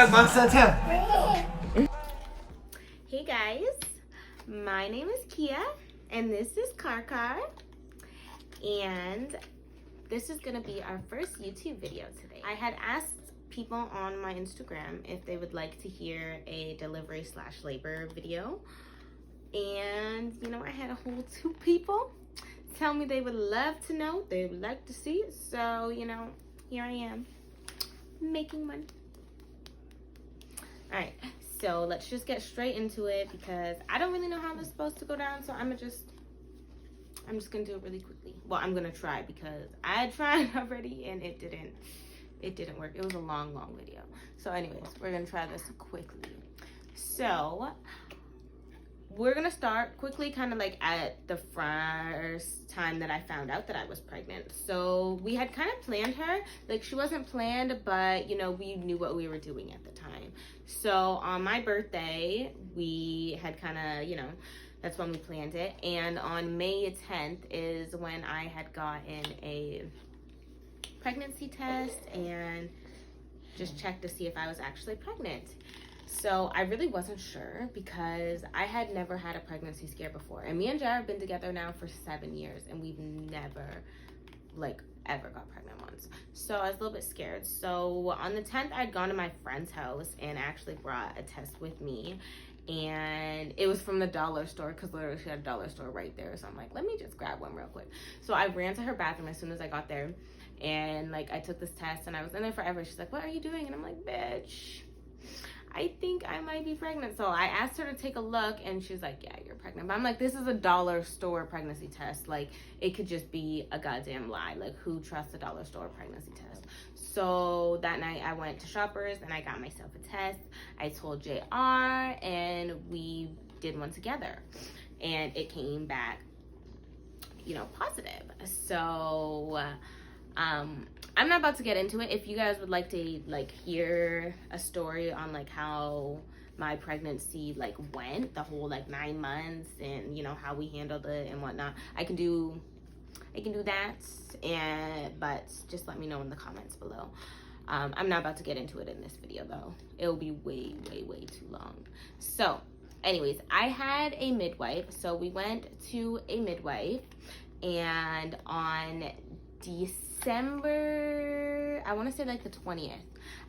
Hey guys, my name is Kia and this is Karkar, and this is gonna be our first YouTube video today. I had asked people on my Instagram if they would like to hear a delivery / labor video, and you know, I had a whole 2 people tell me they would love to know, they would like to see it. So you know, here I am making money. All right, so let's just get straight into it because I don't really know how this is supposed to go down. So I'm just gonna do it really quickly. Well, I'm gonna try because I tried already and it didn't work. It was a long video. So anyways, we're gonna try this quickly. So we're gonna start quickly, kind of like at the first time that I found out that I was pregnant. So we had kind of planned her, like she wasn't planned, but you know, we knew what we were doing at the time. So on my birthday, we had kind of, you know, that's when we planned it. And on May 10th is when I had gotten a pregnancy test and just checked to see if I was actually pregnant. So I really wasn't sure because I had never had a pregnancy scare before. And me and Jared have been together now for 7 years and we've never like ever got pregnant once. So I was a little bit scared. So on the 10th, I'd gone to my friend's house and actually brought a test with me. And it was from the dollar store because literally she had a dollar store right there. So I'm like, let me just grab one real quick. So I ran to her bathroom as soon as I got there. And like I took this test and I was in there forever. She's like, what are you doing? And I'm like, bitch, I think I might be pregnant. So I asked her to take a look and she's like, yeah, you're pregnant. But I'm like, this is a dollar store pregnancy test. Like it could just be a goddamn lie. Like who trusts a dollar store pregnancy test? So that night I went to Shoppers and I got myself a test. I told JR and we did one together and it came back, you know, positive. So, I'm not about to get into it. If you guys would like to like hear a story on like how my pregnancy like went, the whole like 9 months and you know how we handled it and whatnot, I can do that, and but just let me know in the comments below. I'm not about to get into it in this video though. It'll be way too long. So anyways, I had a midwife. So we went to a midwife and on December, I want to say like the 20th,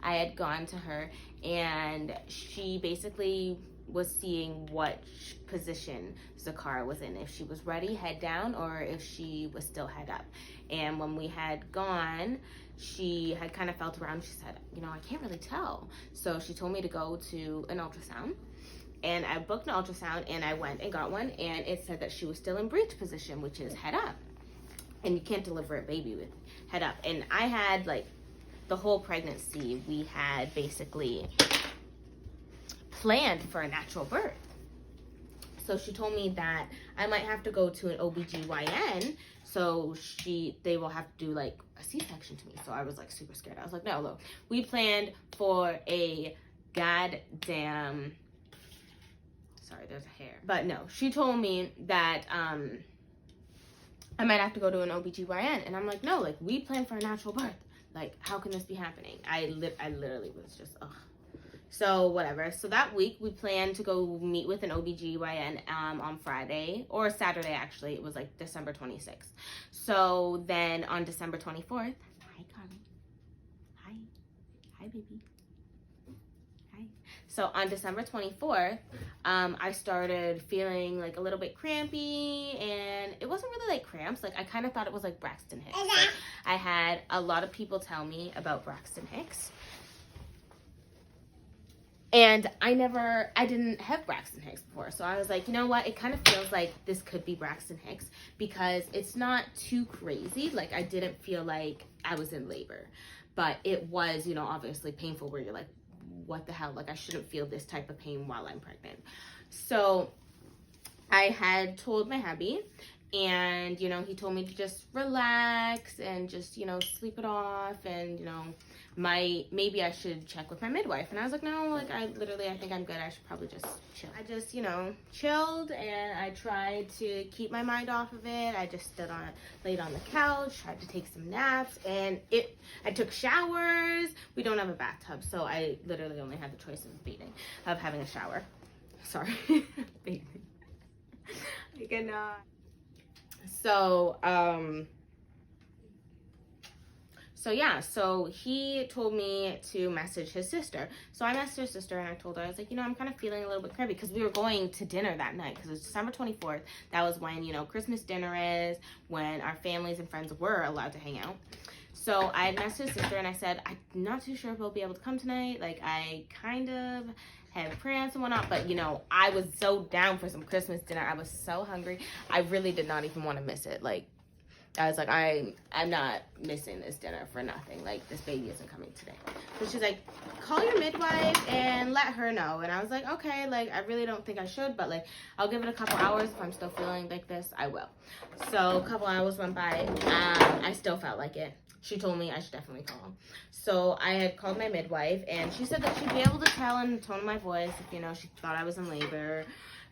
I had gone to her and she basically was seeing what position Zakara was in, if she was ready, head down, or if she was still head up. And when we had gone, she had kind of felt around. She said, you know, I can't really tell. So she told me to go to an ultrasound. And I booked an ultrasound and I went and got one and it said that she was still in breech position, which is head up. And you can't deliver a baby with head up. And I had like the whole pregnancy, we had basically planned for a natural birth. So she told me that I might have to go to an OBGYN. So they will have to do like a C-section to me. So I was like super scared. I was like, no, look, we planned for a goddamn, sorry, there's a hair. But no, she told me that, I might have to go to an OBGYN. And I'm like, no, like we planned for a natural birth. Like, how can this be happening? I literally was just, ugh. So whatever. So that week we planned to go meet with an OBGYN on Friday or Saturday, actually. It was like December 26th. So then on December 24th, hi, Carly. Hi, baby. So on December 24th, I started feeling like a little bit crampy, and it wasn't really like cramps. Like I kind of thought it was like Braxton Hicks. Like, I had a lot of people tell me about Braxton Hicks, and I didn't have Braxton Hicks before. So I was like, you know what? It kind of feels like this could be Braxton Hicks because it's not too crazy. Like I didn't feel like I was in labor, but it was, you know, obviously painful where you're like, what the hell? Like I shouldn't feel this type of pain while I'm pregnant. So I had told my hubby And, you know, he told me to just relax and just, you know, sleep it off. And, you know, maybe I should check with my midwife. And I was like, no, like, I think I'm good. I should probably just chill. I just, you know, chilled, and I tried to keep my mind off of it. I just laid on the couch, tried to take some naps, and I took showers. We don't have a bathtub, so I literally only had the choice of having a shower. Sorry. Bathing. I cannot. So he told me to message his sister. So I messaged his sister, and I told her, I was like, you know, I'm kind of feeling a little bit crabby, because we were going to dinner that night, because it's December 24th. That was when, you know, Christmas dinner is, when our families and friends were allowed to hang out. So I messaged his sister, and I said, I'm not too sure if he'll be able to come tonight. Like, I kind of had plans and whatnot, but, you know, I was so down for some Christmas dinner. I was so hungry. I really did not even want to miss it. Like, I was like, I'm not missing this dinner for nothing. Like, this baby isn't coming today. So she's like, call your midwife and let her know. And I was like, okay, like, I really don't think I should, but, like, I'll give it a couple hours. If I'm still feeling like this, I will. So a couple hours went by. I still felt like it. She told me I should definitely call. So I had called my midwife, and she said that she'd be able to tell in the tone of my voice if, you know, she thought I was in labor.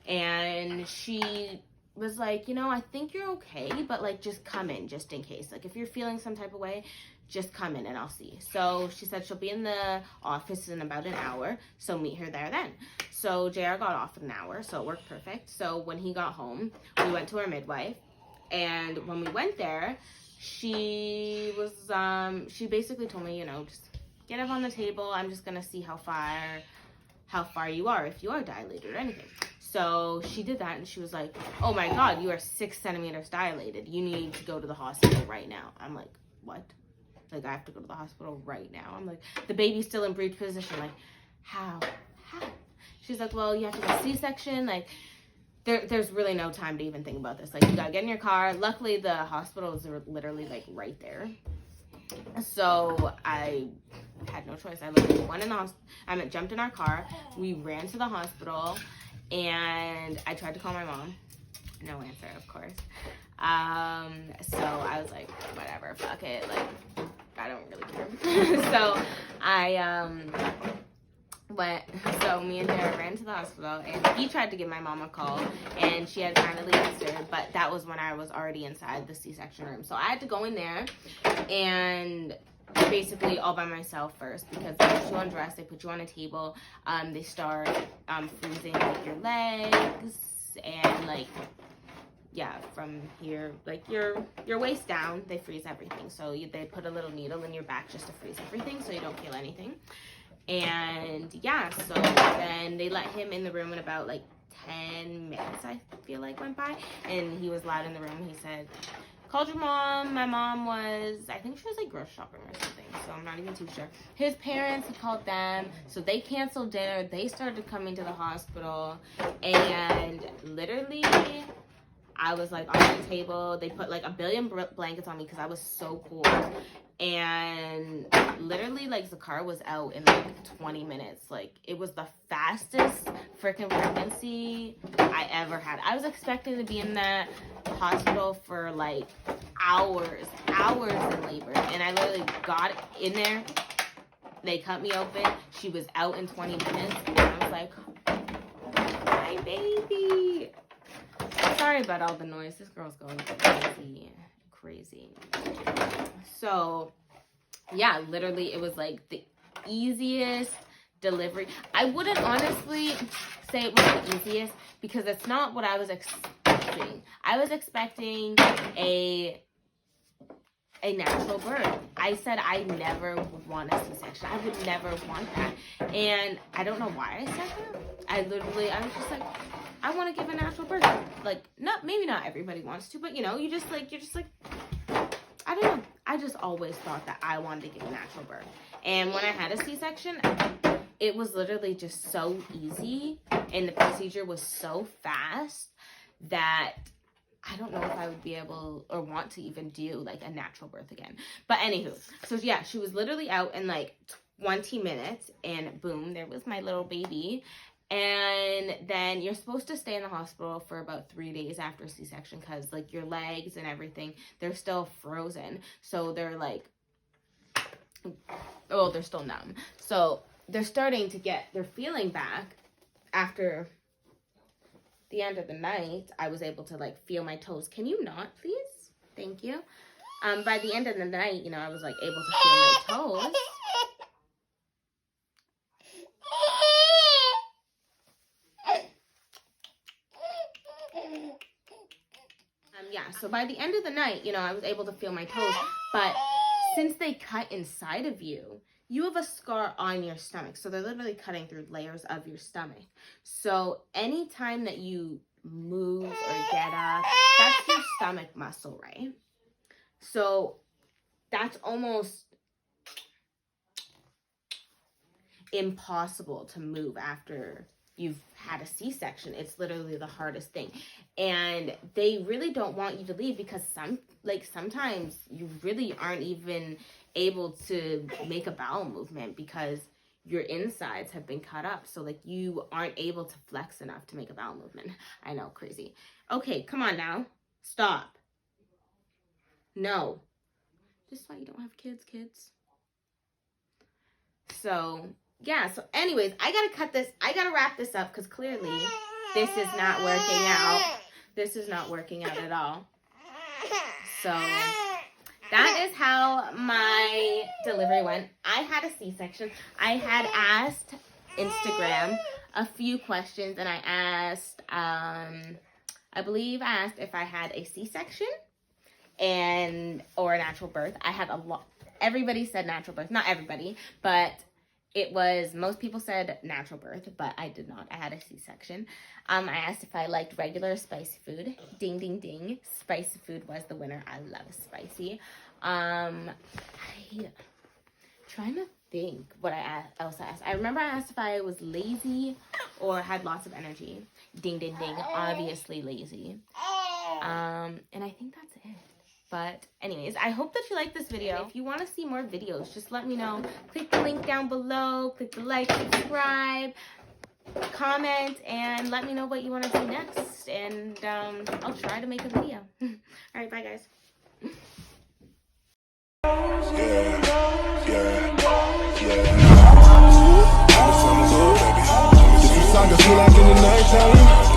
And she was like, you know, I think you're okay, but, like, just come in just in case. Like, if you're feeling some type of way, just come in and I'll see. So she said she'll be in the office in about an hour, so meet her there then. So JR got off in an hour, so it worked perfect. So when he got home, we went to our midwife, and when we went there, she basically told me, you know, just get up on the table. I'm just gonna see how far you are, if you are dilated or anything. So she did that, and she was like, oh my God, you are 6 centimeters dilated. You need to go to the hospital right now. I'm like, what? Like, I have to go to the hospital right now? I'm like, the baby's still in breech position. Like, how? She's like, well, you have to get a C-section. Like, there's really no time to even think about this. Like, you gotta get in your car. Luckily, the hospital is literally, like, right there. So I had no choice. I literally went in the hospital. Jumped in our car. We ran to the hospital, and I tried to call my mom. No answer, of course. So I was like, whatever, fuck it. Like, I don't really care. So me and Dara ran to the hospital, and he tried to give my mom a call, and she had finally answered, but that was when I was already inside the C-section room. So I had to go in there, and basically all by myself first, because they put you undressed, they put you on a table, they start freezing, like, your legs, and, like, yeah, from here, like, your waist down, they freeze everything. So they put a little needle in your back just to freeze everything, so you don't feel anything. And yeah, so then they let him in the room in about, like, 10 minutes, I feel like, went by, and he was loud in the room. He said, called your mom. My mom was, I think she was, like, grocery shopping or something, so I'm not even too sure. His parents, he called them, so they canceled dinner. They started coming to the hospital, and literally, I was, like, on the table. They put, like, a billion blankets on me because I was so cold. And literally, like, the car was out in, like, 20 minutes. Like, it was the fastest freaking pregnancy I ever had. I was expecting to be in that hospital for, like, hours in labor. And I literally got in there. They cut me open. She was out in 20 minutes. And I was like, my baby. Sorry about all the noise. This girl's going crazy. So, yeah, literally, it was, like, the easiest delivery. I wouldn't honestly say it was the easiest, because it's not what I was expecting. I was expecting a natural birth. I said I never would want a C-section. I would never want that. And I don't know why I said that. I was just like, I want to give a natural birth. Like, maybe not everybody wants to, but, you know, you're just like, I don't know. I just always thought that I wanted to give a natural birth. And when I had a C-section, it was literally just so easy, and the procedure was so fast that I don't know if I would be able or want to even do, like, a natural birth again. But anywho, so yeah, she was literally out in, like, 20 minutes, and boom, there was my little baby. And then you're supposed to stay in the hospital for about 3 days after C-section because like your legs and everything, they're still frozen. So they're like, oh, they're still numb. So they're starting to get their feeling back. After the end of the night, I was able to like feel my toes. Can you not, please? Thank you. By the end of the night, you know, I was like able to feel my toes. Yeah, so by the end of the night, you know, I was able to feel my toes. But since they cut inside of you, you have a scar on your stomach. So they're literally cutting through layers of your stomach. So anytime that you move or get up, that's your stomach muscle, right? So that's almost impossible to move after you've had a C-section. It's literally the hardest thing. And they really don't want you to leave because sometimes you really aren't even able to make a bowel movement because your insides have been cut up. So like you aren't able to flex enough to make a bowel movement. I know, crazy. Okay, come on now. Stop. No. Just why you don't have kids. So yeah, so anyways, I gotta wrap this up because clearly this is not working out. This is not working out at all. So that is how my delivery went. I had a C-section. I had asked Instagram a few questions, and I asked, I believe I asked if I had a C-section or a natural birth. I had a lot. Everybody said natural birth. Not everybody, but most people said natural birth, but I did not. I had a C-section. I asked if I liked regular or spicy food. Ding, ding, ding. Spicy food was the winner. I love spicy. I'm trying to think what I else asked. I remember I asked if I was lazy or had lots of energy. Ding, ding, ding. Obviously lazy. And I think that's it. But anyways, I hope that you liked this video. If you want to see more videos, just let me know. Click the link down below. Click the like, subscribe, comment, and let me know what you want to do next. And I'll try to make a video. All right, bye, guys. This is like in the nighttime.